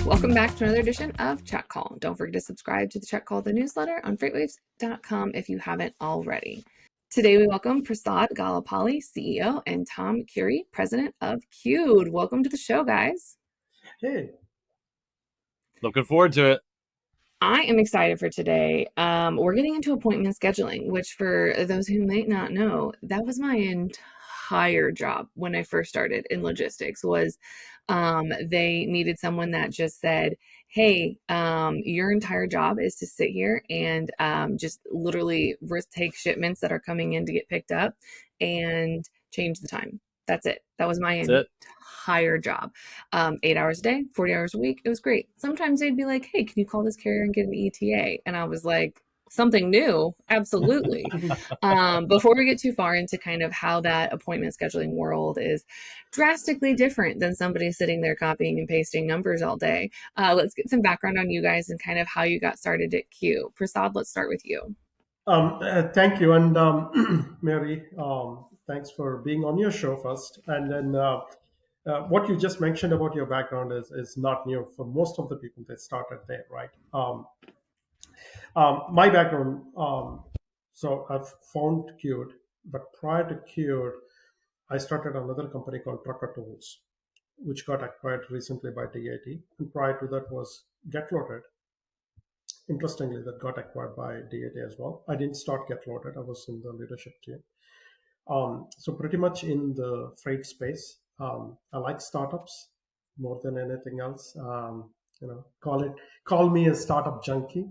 Welcome back to another edition of Check Call. Don't forget to subscribe to the Check Call, the newsletter on FreightWaves.com if you haven't already. Today we welcome Prasad Galapalli, CEO, and Tom Curie, President of Q'd. Welcome to the show, guys. Hey. Looking forward to it. I am excited for today. We're getting into appointment scheduling, which for those who might not know, that was my entire job when I first started in logistics. Was they needed someone that just said, hey, your entire job is to sit here and just literally take shipments that are coming in to get picked up and change the time. That's it. That was my entire job. 8 hours a day, 40 hours a week. It was great. Sometimes they'd be like, hey, can you call this carrier and get an ETA? And I was like, something new? Absolutely. Before we get too far into kind of how that appointment scheduling world is drastically different than somebody sitting there copying and pasting numbers all day, let's get some background on you guys and kind of how you got started at Q. Prasad, let's start with you. Thank you. And Mary, thanks for being on your show first. And then what you just mentioned about your background is not new for most of the people that started there, right? My background, so I've found Q'd, but prior to Q'd, I started another company called Trucker Tools, which got acquired recently by DAT. And prior to that was Get Loaded. Interestingly, that got acquired by DAT as well. I didn't start Get Loaded. I was in the leadership team. So pretty much in the freight space. I like startups more than anything else. Call me a startup junkie.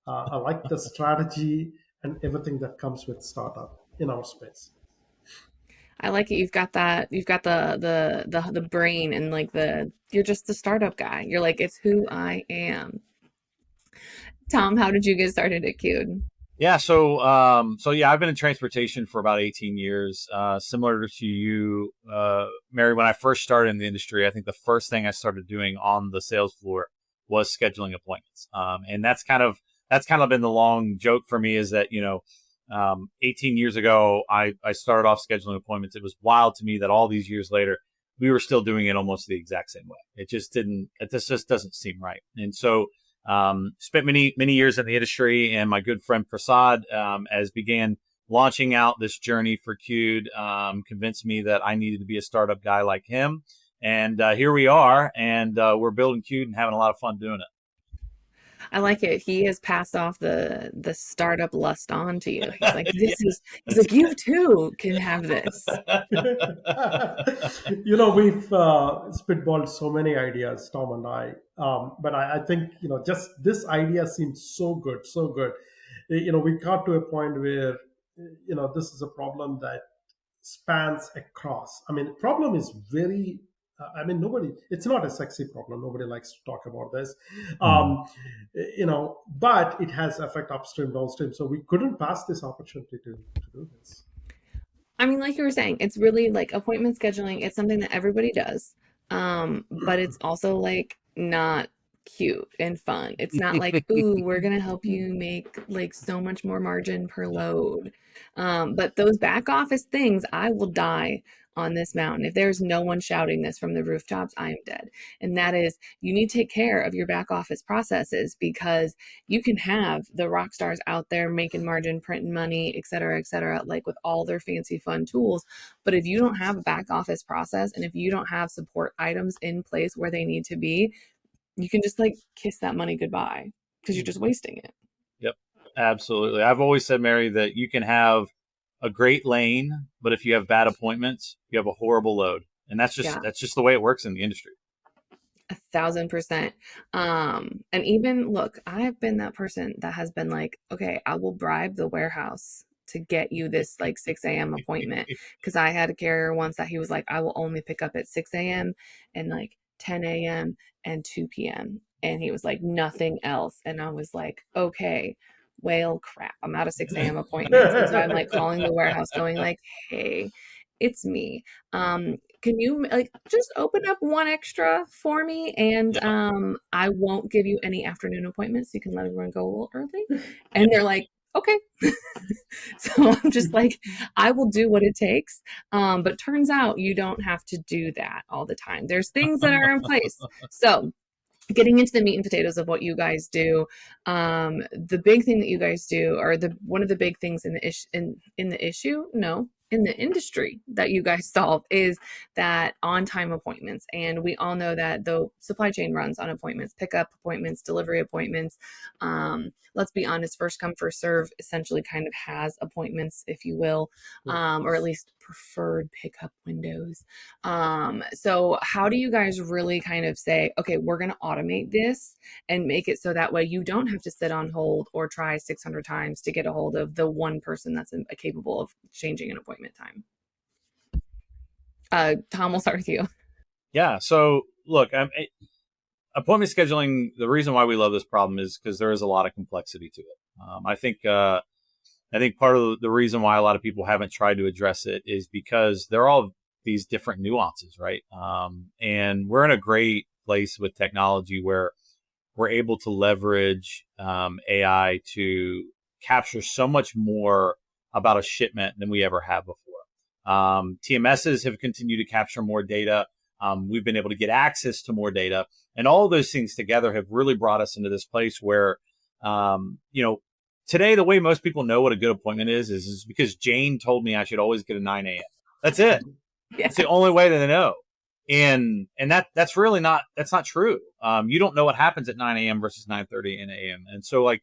I like the strategy and everything that comes with startup in our space. I like it. You've got the brain and like you're just the startup guy. You're like, it's who I am. Tom, how did you get started at Q'd? Yeah, so I've been in transportation for about 18 years. Similar to you, Mary, when I first started in the industry, I think the first thing I started doing on the sales floor was scheduling appointments. And that's kind of been the long joke for me, is that 18 years ago I started off scheduling appointments. It was wild to me that all these years later we were still doing it almost the exact same way. It just doesn't seem right. And so spent many years in the industry, and my good friend Prasad, as began launching out this journey for Q'd, convinced me that I needed to be a startup guy like him. And here we are, and we're building Q'd and having a lot of fun doing it. I like it. He has passed off the startup lust on to you. He's like, he's like, you too can have this. We've spitballed so many ideas, Tom and I. But I think, just this idea seems so good. We got to a point where, this is a problem that spans across. I mean, the problem is very, it's not a sexy problem. Nobody likes to talk about this, but it has effect upstream, downstream. So we couldn't pass this opportunity to do this. I mean, like you were saying, it's really like appointment scheduling. It's something that everybody does, but it's also like not cute and fun. It's not like, ooh, we're gonna help you make like so much more margin per load. But those back office things, I will die on this mountain. If there's no one shouting this from the rooftops, I am dead. And that is, you need to take care of your back office processes, because you can have the rock stars out there making margin, printing money, et cetera, like with all their fancy fun tools. But if you don't have a back office process, and if you don't have support items in place where they need to be, you can just like kiss that money goodbye, because you're just wasting it. Yep, absolutely. I've always said, Mary, that you can have a great lane, but if you have bad appointments, you have a horrible load. And that's just the way it works in the industry. 1,000%. And even look, I've been that person that has been like, okay, I will bribe the warehouse to get you this like 6 a.m. appointment. Because I had a carrier once that he was like, I will only pick up at 6 a.m. and like 10 a.m. and 2 p.m. And he was like, nothing else. And I was like, okay, well, crap, I'm out of 6 a.m. appointments. And so I'm like calling the warehouse going like, hey, it's me. Can you like just open up one extra for me? And I won't give you any afternoon appointments. You can let everyone go a little early. And they're like, okay. So I'm just like, I will do what it takes. But turns out you don't have to do that all the time. There's things that are in place. So getting into the meat and potatoes of what you guys do, the big thing that you guys do, or the one of the big things in the in the issue, no, in the industry that you guys solve is that on-time appointments. And we all know that the supply chain runs on appointments, pickup appointments, delivery appointments. Let's be honest, first come, first serve essentially kind of has appointments, if you will, or at least preferred pickup windows. So how do you guys really kind of say, okay, we're going to automate this and make it so that way you don't have to sit on hold or try 600 times to get a hold of the one person that's capable of changing an appointment time? Tom, we'll start with you. Yeah. So look, appointment scheduling. The reason why we love this problem is because there is a lot of complexity to it. I think part of the reason why a lot of people haven't tried to address it is because they're all these different nuances, right? And we're in a great place with technology where we're able to leverage AI to capture so much more about a shipment than we ever have before. TMSs have continued to capture more data. We've been able to get access to more data, and all of those things together have really brought us into this place where, today the way most people know what a good appointment is because Jane told me I should always get a 9 a.m. That's it. Yeah. It's the only way that they know. And that's really not true. You don't know what happens at 9 a.m. versus 9:30 a.m. And so like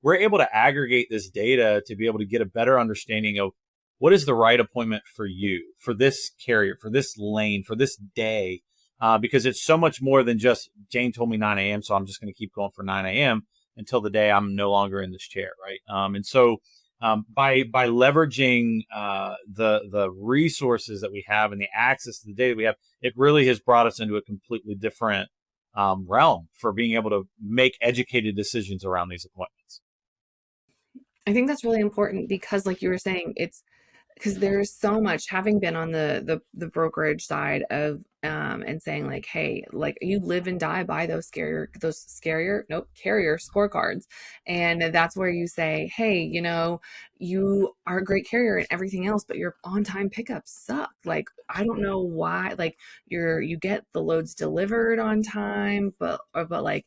we're able to aggregate this data to be able to get a better understanding of what is the right appointment for you, for this carrier, for this lane, for this day, because it's so much more than just Jane told me 9 a.m. So I'm just going to keep going for 9 a.m. until the day I'm no longer in this chair, right? And so by leveraging the resources that we have and the access to the data we have, it really has brought us into a completely different realm for being able to make educated decisions around these appointments. I think that's really important because, like you were saying, it's because there's so much, having been on the brokerage side of and saying like, hey, like you live and die by carrier scorecards. And that's where you say, hey, you are a great carrier and everything else, but your on-time pickups suck. Like, I don't know why. Like, you get the loads delivered on time, but like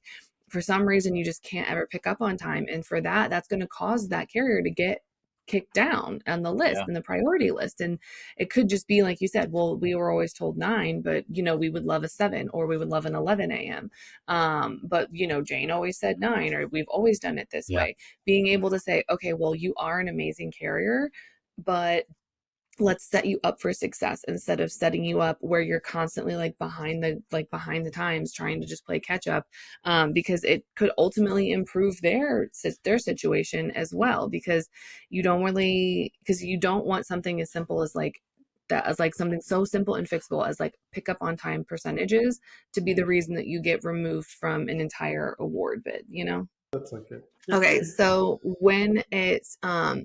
for some reason you just can't ever pick up on time. And for that, that's going to cause that carrier to get kicked down on the list, Yeah. and the priority list. And it could just be like you said, well, we were always told 9, but we would love a 7, or we would love an 11 a.m. But Jane always said 9, or we've always done it this Yeah. way. Being able to say, okay, well, you are an amazing carrier, but let's set you up for success instead of setting you up where you're constantly behind the times trying to just play catch up, because it could ultimately improve their situation as well, because you don't want something as simple as that, as something so simple and fixable as pick up on time percentages to be the reason that you get removed from an entire award bid. That's okay. Okay, so when it's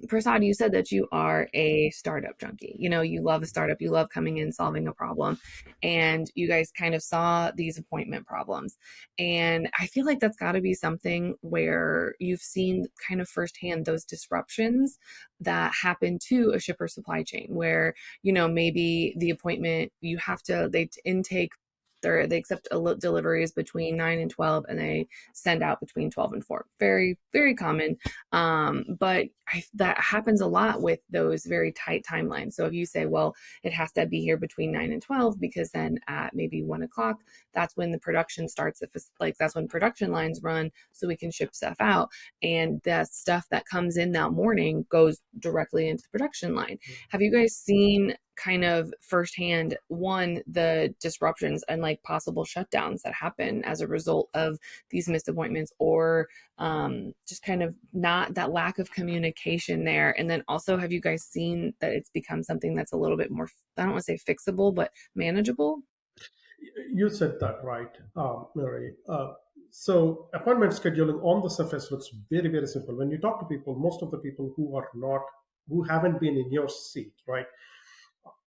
Prasad, you said that you are a startup junkie. You love a startup, you love coming in, solving a problem, and you guys kind of saw these appointment problems. And I feel like that's got to be something where you've seen kind of firsthand those disruptions that happen to a shipper supply chain, where maybe the appointment you have to they intake they accept deliveries between 9 and 12, and they send out between 12 and 4. Very, very common. But that happens a lot with those very tight timelines. So if you say, well, it has to be here between 9 and 12, because then at maybe 1 o'clock, that's when the production starts. If it's that's when production lines run, so we can ship stuff out. And that stuff that comes in that morning goes directly into the production line. Have you guys seen kind of firsthand, the disruptions and possible shutdowns that happen as a result of these missed appointments, or just kind of not that lack of communication there? And then also, have you guys seen that it's become something that's a little bit more, I don't want to say fixable, but manageable? You said that right, Mary. So appointment scheduling on the surface looks very, very simple. When you talk to people, most of the people who haven't been in your seat, right?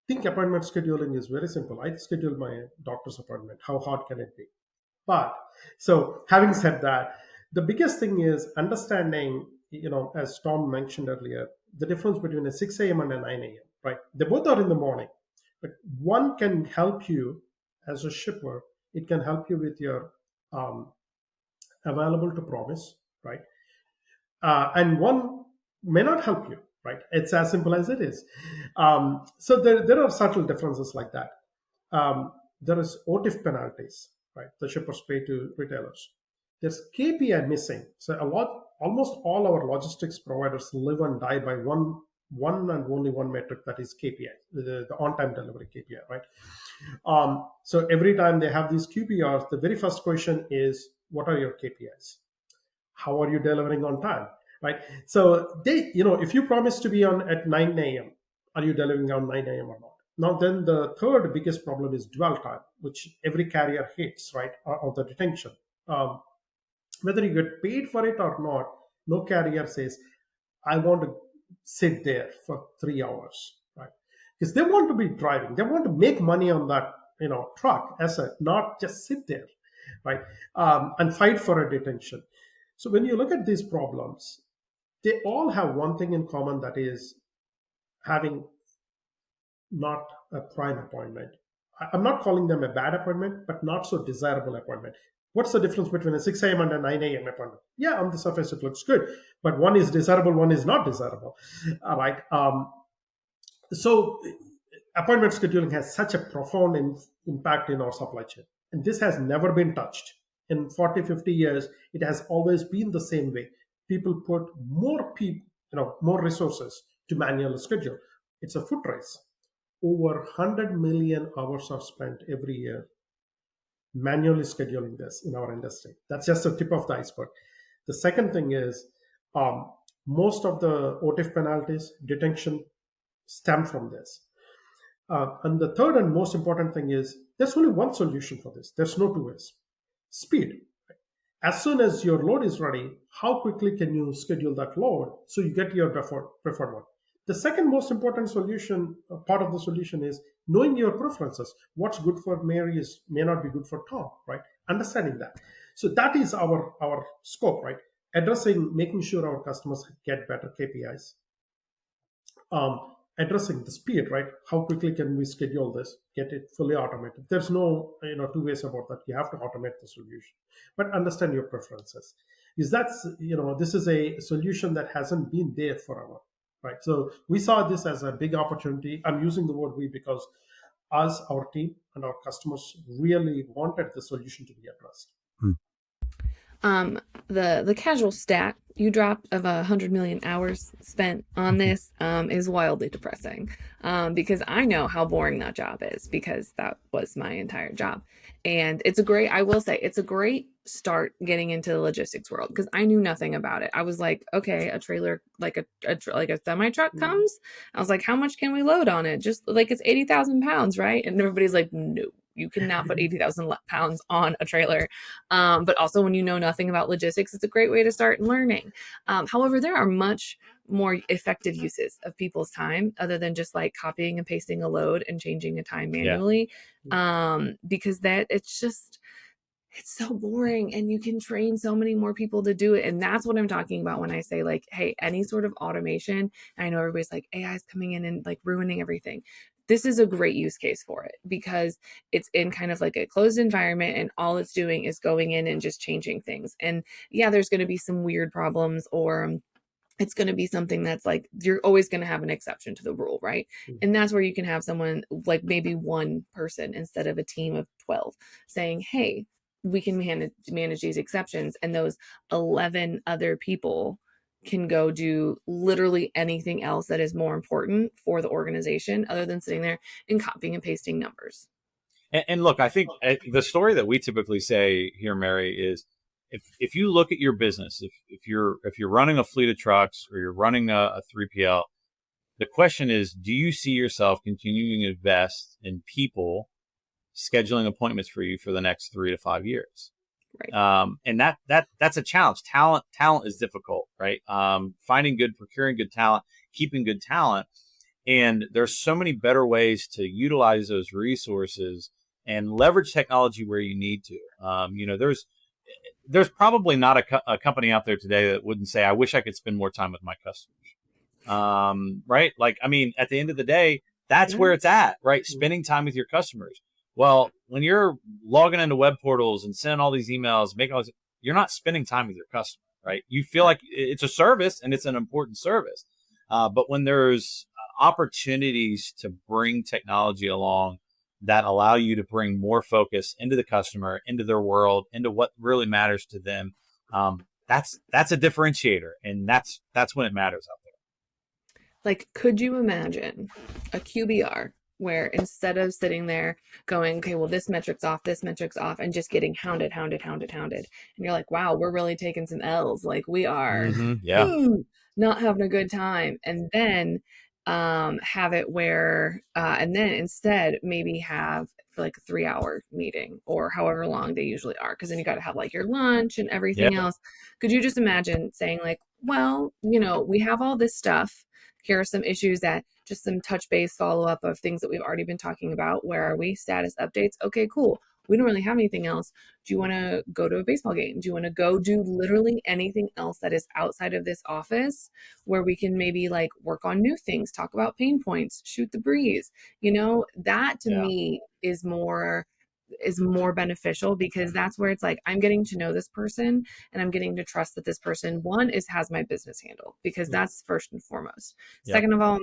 Think appointment scheduling is very simple. I schedule my doctor's appointment. How hard can it be? But so having said that, the biggest thing is understanding, as Tom mentioned earlier, the difference between a 6 a.m. and a 9 a.m., right? They both are in the morning, but one can help you as a shipper. It can help you with your available to promise, right? And one may not help you, right? It's as simple as it is. So there are subtle differences like that. There is OTIF penalties, right? The shippers pay to retailers. There's KPI missing. So almost all our logistics providers live and die by one and only one metric, that is KPI, the on-time delivery KPI, right? So every time they have these QPRs, the very first question is, what are your KPIs? How are you delivering on time, right? So if you promise to be on at 9 a.m., are you delivering on 9 a.m. or not? Now, then the third biggest problem is dwell time, which every carrier hates, right? Or the detention. Um, Whether you get paid for it or not, no carrier says, I want to sit there for 3 hours, right? Because they want to be driving, they want to make money on that, truck asset, not just sit there, right? And fight for a detention. So when you look at these problems, they all have one thing in common, that is having not a prime appointment. I'm not calling them a bad appointment, but not so desirable appointment. What's the difference between a 6 a.m. and a 9 a.m. appointment? Yeah, on the surface it looks good, but one is desirable, one is not desirable. All right. So appointment scheduling has such a profound impact in our supply chain, and this has never been touched. In 40, 50 years, it has always been the same way. People put more resources to manual schedule. It's a foot race. Over 100 million hours are spent every year manually scheduling this in our industry. That's just the tip of the iceberg. The second thing is, most of the OTIF penalties, detention, stem from this. And the third and most important thing is, there's only one solution for this. There's no two ways. Speed. As soon as your load is ready, how quickly can you schedule that load so you get your preferred one? The second most important part of the solution is knowing your preferences. What's good for Mary may not be good for Tom, right? Understanding that. So that is our scope, right? Making sure our customers get better KPIs. Addressing the speed, right? How quickly can we schedule this, get it fully automated? There's no two ways about that. You have to automate the solution, but understand your preferences. This is a solution that hasn't been there forever, right? So we saw this as a big opportunity. I'm using the word we because us, our team, and our customers really wanted the solution to be addressed. The casual stat you dropped of 100 million hours spent on this is wildly depressing, because I know how boring that job is, because that was my entire job. And I will say it's a great start getting into the logistics world, because I knew nothing about it. I was like, okay, a trailer, like a semi truck comes. I was like, how much can we load on it? Just like, it's 80,000 pounds, right? And everybody's like, no, you cannot put 80,000 pounds on a trailer. But also, when you know nothing about logistics, it's a great way to start learning. However, there are much more effective uses of people's time other than just like copying and pasting a load and changing a time manually. Because it's so boring, and you can train so many more people to do it. And that's what I'm talking about when I say, like, hey, any sort of automation. I know everybody's like, AI is coming in and like ruining everything. This is a great use case for it, because it's in kind of like a closed environment, and all it's doing is going in and just changing things. And yeah, there's going to be some weird problems, or it's going to be something that's like, you're always going to have an exception to the rule, right? And that's where you can have someone, like maybe one person instead of a team of 12, saying, hey, we can manage these exceptions, and those 11 other people can go do literally anything else that is more important for the organization, other than sitting there and copying and pasting numbers. And look, I think the story that we typically say here, Mary, is if you look at your business, if you're running a fleet of trucks, or you're running a 3PL, the question is, do you see yourself continuing to invest in people scheduling appointments for you for the next 3 to 5 years? Right. And that's a challenge. Talent is difficult, right? Procuring good talent, keeping good talent. And there's so many better ways to utilize those resources and leverage technology where you need to. There's probably not a company out there today that wouldn't say, I wish I could spend more time with my customers. Right? Like, I mean, at the end of the day, that's where it's at, right? Spending time with your customers. Well, when you're logging into web portals and sending all these emails, making all this, you're not spending time with your customer, right? You feel like it's a service and it's an important service. But when there's opportunities to bring technology along that allow you to bring more focus into the customer, into their world, into what really matters to them, that's a differentiator, and that's when it matters out Like, could you imagine a QBR where instead of sitting there going, okay, well, this metric's off, and just getting hounded, hounded, hounded, hounded, and you're like, wow, we're really taking some L's. Like, we there. are Yeah. not having a good time. And then have it where, and then instead maybe have like a 3 hour meeting or however long they usually are. Cause then you got to have like your lunch and Yeah. everything else. Could you just imagine saying, like, well, you know, we have all this stuff. Here are some issues that just some touch base follow up of things that we've already been talking about. Where are we? Status updates. Okay, cool. We don't really have anything else. Do you want to go to a baseball game? Do you want to go do literally anything else that is outside of this office where we can maybe like work on new things, talk about pain points, shoot the breeze? You know, that to Yeah. me is more beneficial, because that's where it's like I'm getting to know this person and I'm getting to trust that this person, one, is has my business handle, because that's first and foremost. Yep. Second of all,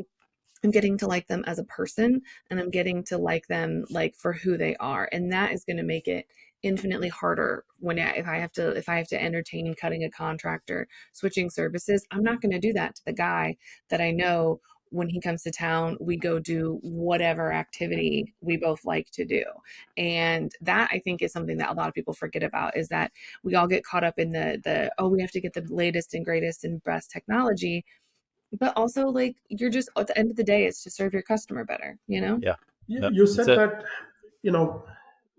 I'm getting to like them as a person, and I'm getting to like them like for who they are. And that is going to make it infinitely harder when if I have to entertain cutting a contract or switching services. I'm not going to do that to the guy that I know when he comes to town, we go do whatever activity we both like to do. And that, I think, is something that a lot of people forget about, is that we all get caught up in the oh, we have to get the latest and greatest and best technology, but also like you're just at the end of the day, it's to serve your customer better, you know? Yeah. You, Nope. you That's said it. that, you know,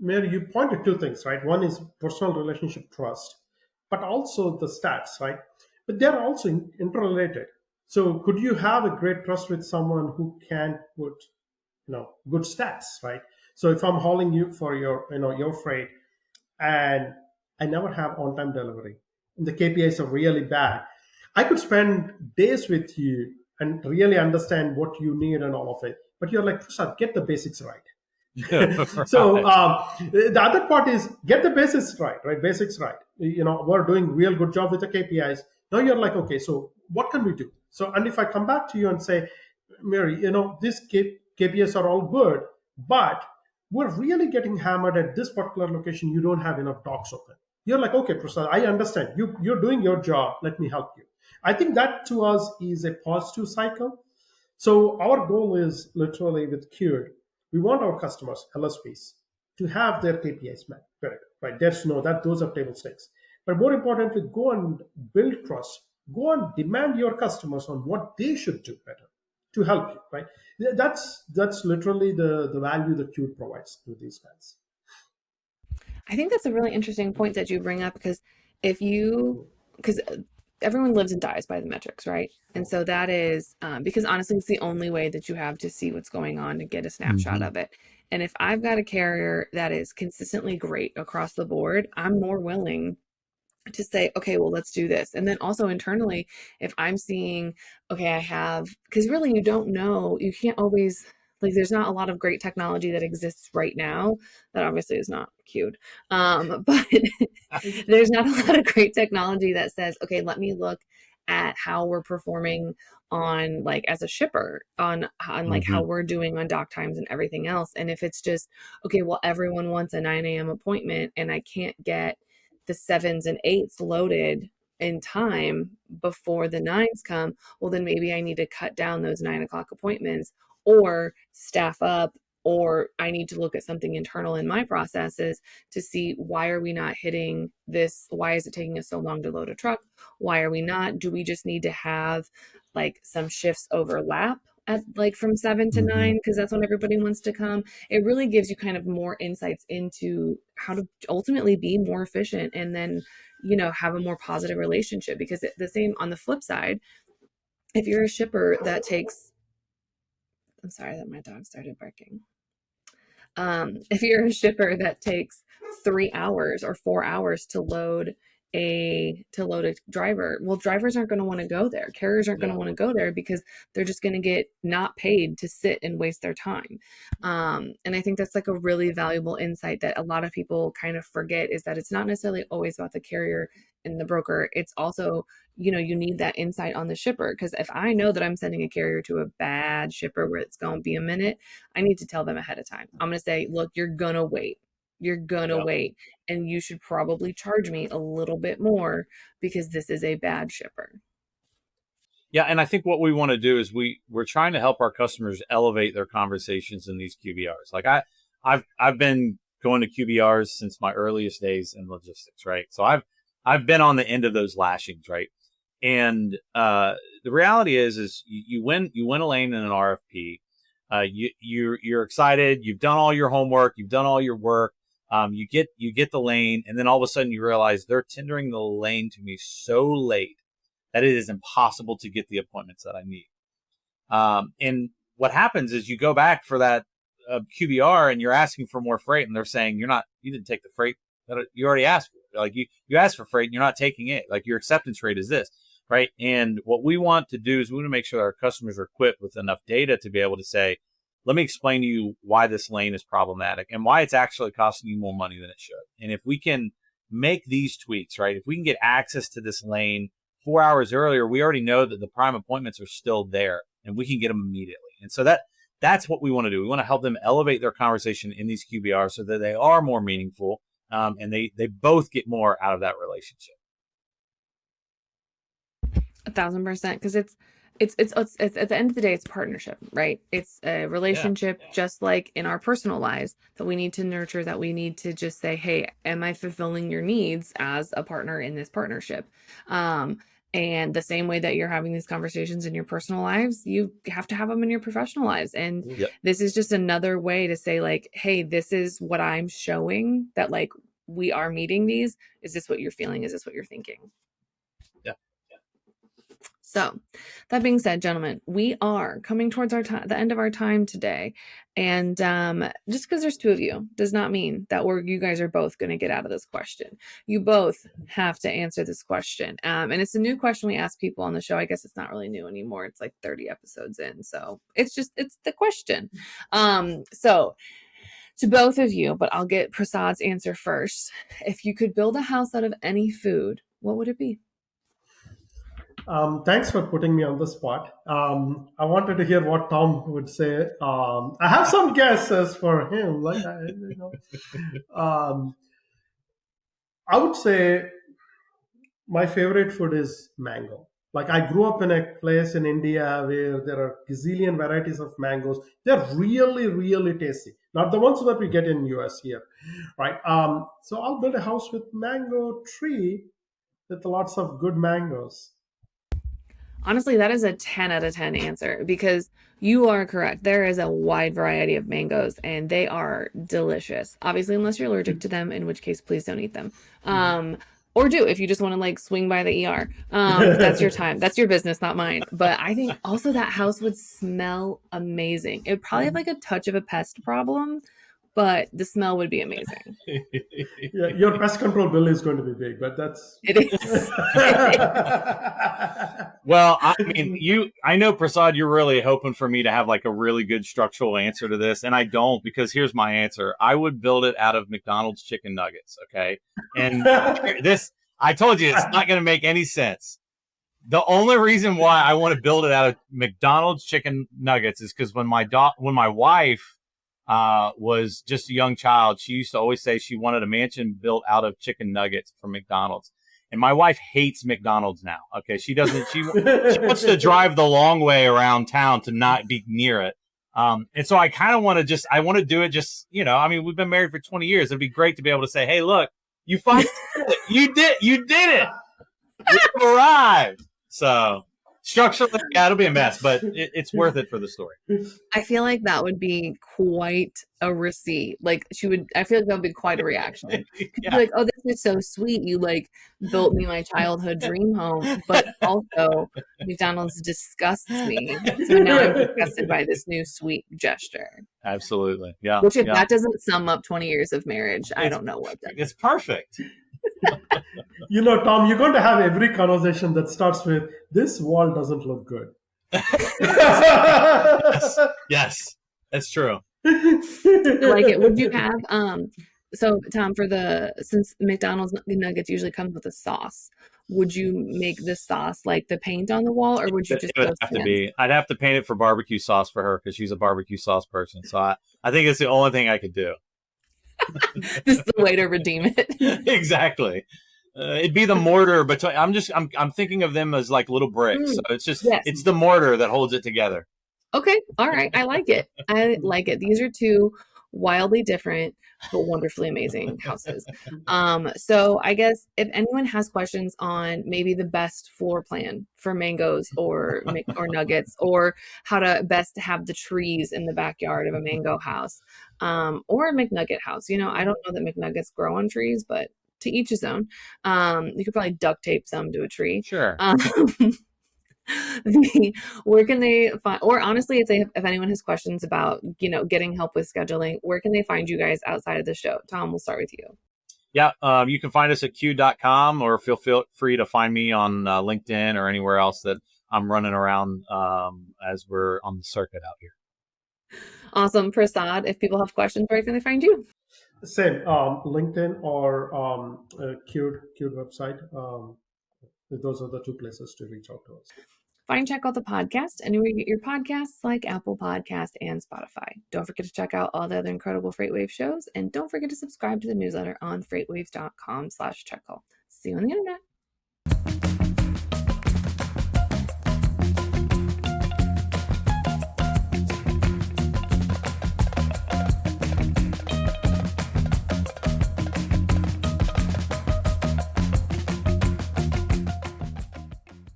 Mary, you pointed two things, right? One is personal relationship trust, but also the stats, right? But they're also interrelated. So could you have a great trust with someone who can put, good stats, right? So if I'm hauling you for your freight, and I never have on time delivery, and the KPIs are really bad, I could spend days with you and really understand what you need and all of it. But you're like, Prasad, get the basics right. So Right. the other part is get the basics right, right? Basics right. We're doing real good job with the KPIs. Now you're like, okay, so what can we do? So, and if I come back to you and say, Mary, these KPIs are all good, but we're really getting hammered at this particular location. You don't have enough docks open. You're like, okay, Prasad, I understand. You're doing your job. Let me help you. I think that to us is a positive cycle. So our goal is literally with Cured, we want our customers, LSPs, to have their KPIs met. Correct, right? There's no that those are table stakes. But more importantly, go and build trust. Go and demand your customers on what they should do better to help you, right? That's literally the value that Cured provides to these guys. I think that's a really interesting point that you bring up, because if you, because everyone lives and dies by the metrics, right? And so that is because honestly, it's the only way that you have to see what's going on, to get a snapshot Hmm. of it. And if I've got a carrier that is consistently great across the board, I'm more willing to say, okay, well, let's do this. And then also internally, if I'm seeing, okay, I have, because really you don't know, you can't always, like, there's not a lot of great technology that exists right now that obviously is not cute. But there's not a lot of great technology that says, okay, let me look at how we're performing on, like, as a shipper on like how Hmm. we're doing on dock times and everything else. And if it's just, okay, well, everyone wants a 9 a.m. appointment and I can't get the sevens and eights loaded in time before the nines come, well, then maybe I need to cut down those 9 o'clock appointments or staff up, or I need to look at something internal in my processes to see, why are we not hitting this? Why is it taking us so long to load a truck? Why are we not? Do we just need to have like some shifts overlap at like from 7 to 9, Hmm. because that's when everybody wants to come? It really gives you kind of more insights into how to ultimately be more efficient, and then, have a more positive relationship. Because the same on the flip side, if you're a shipper that takes, I'm sorry that my dog started barking. If you're a shipper that takes 3 hours or 4 hours to load load a driver. Well, drivers aren't going to want to go there. Carriers aren't going to want to go there because they're just going to get not paid to sit and waste their time. And I think that's like a really valuable insight that a lot of people kind of forget, is that it's not necessarily always about the carrier and the broker. It's also, you know, you need that insight on the shipper, because if I know that I'm sending a carrier to a bad shipper where it's going to be a minute, I need to tell them ahead of time. I'm going to say, look, you're going to wait. You're going to wait, and you should probably charge me a little bit more because this is a bad shipper. Yeah, and I think what we want to do is we're trying to help our customers elevate their conversations in these QBRs. Like I've been going to QBRs since my earliest days in logistics, right? So I've been on the end of those lashings, right? And the reality is you win a lane in an RFP. You're excited. You've done all your homework. You've done all your work. You get the lane, and then all of a sudden you realize they're tendering the lane to me so late that it is impossible to get the appointments that I need. And what happens is you go back for that QBR and you're asking for more freight, and they're saying you didn't take the freight that you already asked for. Like you asked for freight and you're not taking it. Like your acceptance rate is this, right? And what we want to do is we want to make sure that our customers are equipped with enough data to be able to say, let me explain to you why this lane is problematic and why it's actually costing you more money than it should. And if we can make these tweaks, right, if we can get access to this lane 4 hours earlier, we already know that the prime appointments are still there and we can get them immediately. And so that's what we want to do. We want to help them elevate their conversation in these QBRs so that they are more meaningful, and they both get more out of that relationship. 1,000%, because it's at the end of the day, it's partnership, right? It's a relationship, just like in our personal lives, that we need to nurture, that we need to just say, hey, am I fulfilling your needs as a partner in this partnership? And the same way that you're having these conversations in your personal lives, you have to have them in your professional lives. And this is just another way to say, like, hey, this is what I'm showing, that like we are meeting these. Is this what you're feeling? Is this what you're thinking? So that being said, gentlemen, we are coming towards the end of our time today. And just because there's two of you does not mean that you guys are both going to get out of this question. You both have to answer this question. And it's a new question we ask people on the show. I guess it's not really new anymore. It's like 30 episodes in. So it's the question. So to both of you, but I'll get Prasad's answer first. If you could build a house out of any food, what would it be? Thanks for putting me on the spot. I wanted to hear what Tom would say. I have some guesses for him. I would say my favorite food is mango. Like I grew up in a place in India where there are gazillion varieties of mangoes. They're really, really tasty. Not the ones that we get in US here, right? So I'll build a house with mango tree with lots of good mangoes. Honestly, that is a 10 out of 10 answer, because you are correct. There is a wide variety of mangoes and they are delicious. Obviously, unless you're allergic to them, in which case, please don't eat them. Or do if you just want to like swing by the ER. That's your time. That's your business, not mine. But I think also that house would smell amazing. It would probably have like a touch of a pest problem, but the smell would be amazing. Yeah, your pest control bill is going to be big, but that's it is. Well, I mean, I know, Prasad, you're really hoping for me to have like a really good structural answer to this, and I don't, because here's my answer. I would build it out of McDonald's chicken nuggets, okay? And I told you, it's not going to make any sense. The only reason why I want to build it out of McDonald's chicken nuggets is because when my wife was just a young child, she used to always say she wanted a mansion built out of chicken nuggets from McDonald's. And my wife hates McDonald's now. Okay, she wants to drive the long way around town to not be near it. And so I kind of want to do it just, I mean, we've been married for 20 years. It'd be great to be able to say, hey, look, you finally did it. You did it. We've arrived. So structurally, yeah, it'll be a mess, but it's worth it for the story. I feel like that would be quite a receipt. Like I feel like that would be quite a reaction. Yeah. Be like, oh, this is so sweet. You like built me my childhood dream home, but also McDonald's disgusts me. So now I'm disgusted by this new sweet gesture. Absolutely. Yeah. Which if that doesn't sum up 20 years of marriage, I don't know what does. It's perfect. You know, Tom, you're going to have every conversation that starts with, "This wall doesn't look good." Yes, yes, that's true. I like it. Would you have so Tom, for since McDonald's nuggets usually comes with a sauce, would you make the sauce like the paint on the wall, or would you It just would go have to sans? be. I'd have to paint it for barbecue sauce for her because she's a barbecue sauce person. So I think it's the only thing I could do. This is the way to redeem it. Exactly. It'd be the mortar between. I'm thinking of them as like little bricks. So Mm, yes. it's the mortar that holds it together. Okay. All right. I like it. I like it. These are two wildly different but wonderfully amazing houses. So I guess if anyone has questions on maybe the best floor plan for mangoes or nuggets, or how to best have the trees in the backyard of a mango house, or a McNugget house. I don't know that McNuggets grow on trees, but to each his own. You could probably duct tape some to a tree. Sure. Where can they find, or honestly, if anyone has questions about getting help with scheduling, where can they find you guys outside of the show? Tom, we'll start with you. Yeah, you can find us at q.com, or feel free to find me on LinkedIn or anywhere else that I'm running around as we're on the circuit out here. Awesome. Prasad, if people have questions, where can they find you? Same, LinkedIn or Qd website. Those are the two places to reach out to us. Check out the podcast anywhere you get your podcasts, like Apple Podcast and Spotify. Don't forget to check out all the other incredible FreightWaves shows, and don't forget to subscribe to the newsletter on freightwaves.com/checkcall. See you on the internet.